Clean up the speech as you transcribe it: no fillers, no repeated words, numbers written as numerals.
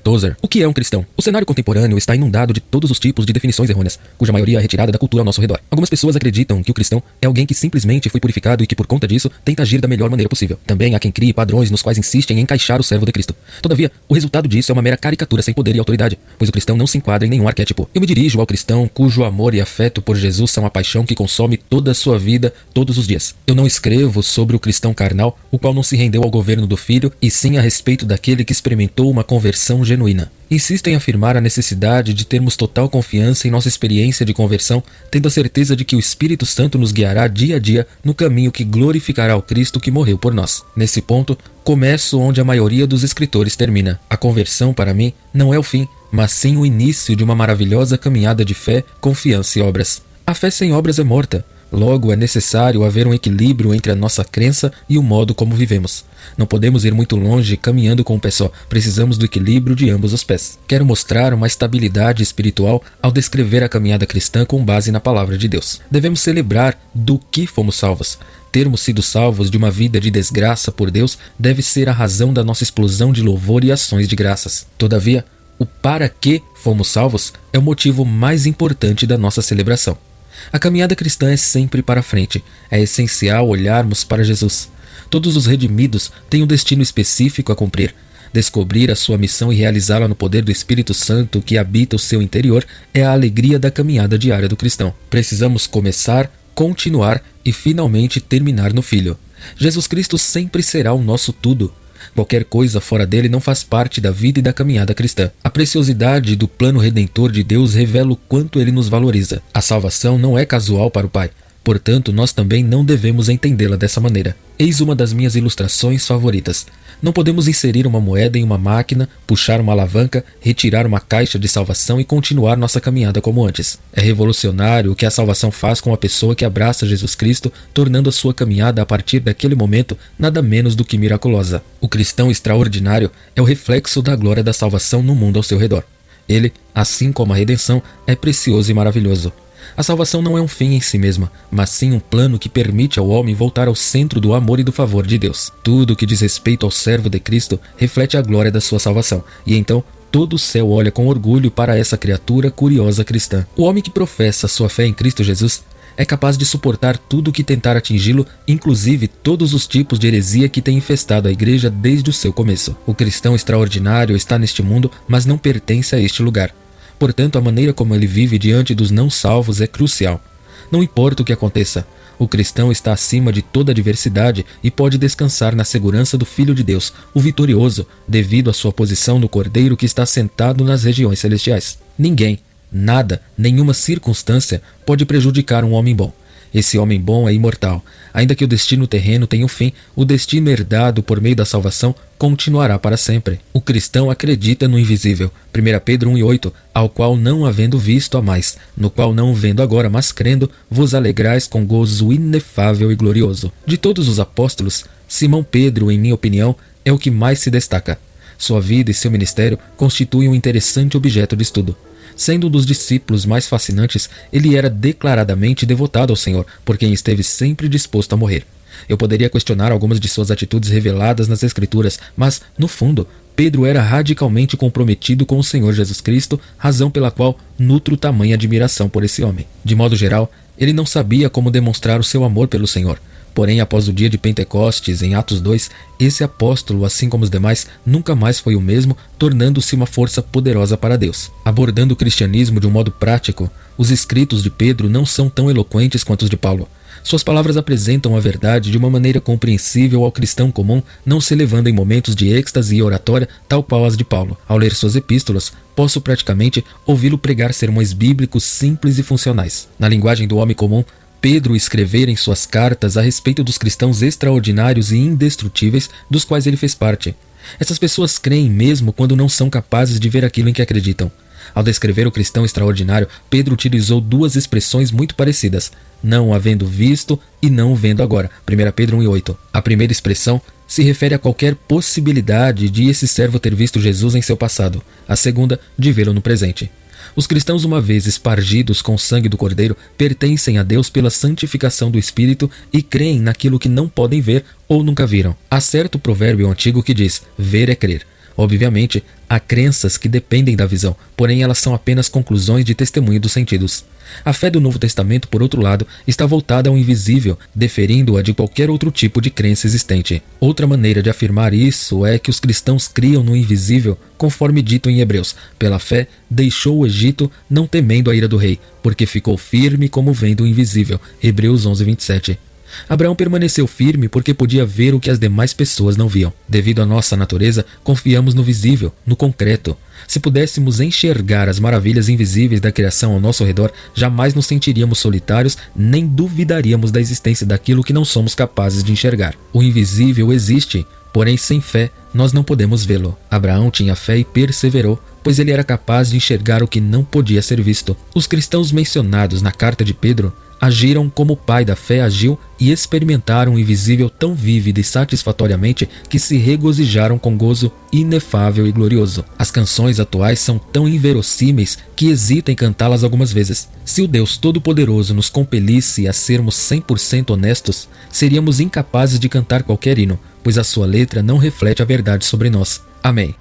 Tozer. O que é um cristão? O cenário contemporâneo está inundado de todos os tipos de definições errôneas, cuja maioria é retirada da cultura ao nosso redor. Algumas pessoas acreditam que o cristão é alguém que simplesmente foi purificado e que por conta disso tenta agir da melhor maneira possível. Também há quem crie padrões nos quais insistem em encaixar o servo de Cristo. Todavia, o resultado disso é uma mera caricatura sem poder e autoridade, pois o cristão não se enquadra em nenhum arquétipo. Eu me dirijo ao cristão cujo amor e afeto por Jesus são a paixão que consome toda a sua vida, todos os dias. Eu não escrevo sobre o cristão carnal, o qual não se rendeu ao governo do Filho, e sim a respeito daquele que experimentou uma conversão genuína. Insisto em afirmar a necessidade de termos total confiança em nossa experiência de conversão, tendo a certeza de que o Espírito Santo nos guiará dia a dia no caminho que glorificará o Cristo que morreu por nós. Nesse ponto, começo onde a maioria dos escritores termina. A conversão, para mim, não é o fim, mas sim o início de uma maravilhosa caminhada de fé, confiança e obras. A fé sem obras é morta. Logo, é necessário haver um equilíbrio entre a nossa crença e o modo como vivemos. Não podemos ir muito longe caminhando com um pé só. Precisamos do equilíbrio de ambos os pés. Quero mostrar uma estabilidade espiritual ao descrever a caminhada cristã com base na palavra de Deus. Devemos celebrar do que fomos salvos. Termos sido salvos de uma vida de desgraça por Deus deve ser a razão da nossa explosão de louvor e ações de graças. Todavia, o para que fomos salvos é o motivo mais importante da nossa celebração. A caminhada cristã é sempre para frente. É essencial olharmos para Jesus. Todos os redimidos têm um destino específico a cumprir. Descobrir a sua missão e realizá-la no poder do Espírito Santo que habita o seu interior é a alegria da caminhada diária do cristão. Precisamos começar, continuar e finalmente terminar no Filho. Jesus Cristo sempre será o nosso tudo. Qualquer coisa fora dele não faz parte da vida e da caminhada cristã. A preciosidade do plano redentor de Deus revela o quanto ele nos valoriza. A salvação não é casual para o Pai. Portanto, nós também não devemos entendê-la dessa maneira. Eis uma das minhas ilustrações favoritas. Não podemos inserir uma moeda em uma máquina, puxar uma alavanca, retirar uma caixa de salvação e continuar nossa caminhada como antes. É revolucionário o que a salvação faz com a pessoa que abraça Jesus Cristo, tornando a sua caminhada a partir daquele momento nada menos do que miraculosa. O cristão extraordinário é o reflexo da glória da salvação no mundo ao seu redor. Ele, assim como a redenção, é precioso e maravilhoso. A salvação não é um fim em si mesma, mas sim um plano que permite ao homem voltar ao centro do amor e do favor de Deus. Tudo que diz respeito ao servo de Cristo reflete a glória da sua salvação, e então todo o céu olha com orgulho para essa criatura curiosa cristã. O homem que professa sua fé em Cristo Jesus é capaz de suportar tudo que tentar atingi-lo, inclusive todos os tipos de heresia que tem infestado a igreja desde o seu começo. O cristão extraordinário está neste mundo, mas não pertence a este lugar. Portanto, a maneira como ele vive diante dos não salvos é crucial. Não importa o que aconteça, o cristão está acima de toda adversidade e pode descansar na segurança do Filho de Deus, o vitorioso, devido à sua posição no Cordeiro que está sentado nas regiões celestiais. Ninguém, nada, nenhuma circunstância pode prejudicar um homem bom. Esse homem bom é imortal. Ainda que o destino terreno tenha um fim, o destino herdado por meio da salvação continuará para sempre. O cristão acredita no invisível. 1 Pedro 1:8, ao qual não havendo visto há mais, no qual não vendo agora, mas crendo, vos alegrais com gozo inefável e glorioso. De todos os apóstolos, Simão Pedro, em minha opinião, é o que mais se destaca. Sua vida e seu ministério constituem um interessante objeto de estudo. Sendo um dos discípulos mais fascinantes, ele era declaradamente devotado ao Senhor, por quem esteve sempre disposto a morrer. Eu poderia questionar algumas de suas atitudes reveladas nas Escrituras, mas, no fundo, Pedro era radicalmente comprometido com o Senhor Jesus Cristo, razão pela qual nutro tamanha admiração por esse homem. De modo geral, ele não sabia como demonstrar o seu amor pelo Senhor. Porém, após o dia de Pentecostes, em Atos 2, esse apóstolo, assim como os demais, nunca mais foi o mesmo, tornando-se uma força poderosa para Deus. Abordando o cristianismo de um modo prático, os escritos de Pedro não são tão eloquentes quanto os de Paulo. Suas palavras apresentam a verdade de uma maneira compreensível ao cristão comum, não se elevando em momentos de êxtase e oratória, tal qual as de Paulo. Ao ler suas epístolas, posso praticamente ouvi-lo pregar sermões bíblicos simples e funcionais. Na linguagem do homem comum, Pedro escrever em suas cartas a respeito dos cristãos extraordinários e indestrutíveis dos quais ele fez parte. Essas pessoas creem mesmo quando não são capazes de ver aquilo em que acreditam. Ao descrever o cristão extraordinário, Pedro utilizou duas expressões muito parecidas: não havendo visto e não vendo agora. 1 Pedro 1:8. A primeira expressão se refere a qualquer possibilidade de esse servo ter visto Jesus em seu passado. A segunda, de vê-lo no presente. Os cristãos, uma vez espargidos com o sangue do Cordeiro, pertencem a Deus pela santificação do Espírito e creem naquilo que não podem ver ou nunca viram. Há certo provérbio antigo que diz: ver é crer. Obviamente, há crenças que dependem da visão, porém elas são apenas conclusões de testemunho dos sentidos. A fé do Novo Testamento, por outro lado, está voltada ao invisível, diferindo-a de qualquer outro tipo de crença existente. Outra maneira de afirmar isso é que os cristãos criam no invisível, conforme dito em Hebreus. Pela fé, deixou o Egito, não temendo a ira do rei, porque ficou firme como vendo o invisível. Hebreus 11:27. Abraão permaneceu firme porque podia ver o que as demais pessoas não viam. Devido à nossa natureza, confiamos no visível, no concreto. Se pudéssemos enxergar as maravilhas invisíveis da criação ao nosso redor, jamais nos sentiríamos solitários, nem duvidaríamos da existência daquilo que não somos capazes de enxergar. O invisível existe, porém sem fé nós não podemos vê-lo. Abraão tinha fé e perseverou, pois ele era capaz de enxergar o que não podia ser visto. Os cristãos mencionados na carta de Pedro agiram como o pai da fé agiu e experimentaram o invisível tão vívida e satisfatoriamente que se regozijaram com gozo inefável e glorioso. As canções atuais são tão inverossímeis que hesita em cantá-las algumas vezes. Se o Deus Todo-Poderoso nos compelisse a sermos 100% honestos, seríamos incapazes de cantar qualquer hino, pois a sua letra não reflete a verdade sobre nós. Amém.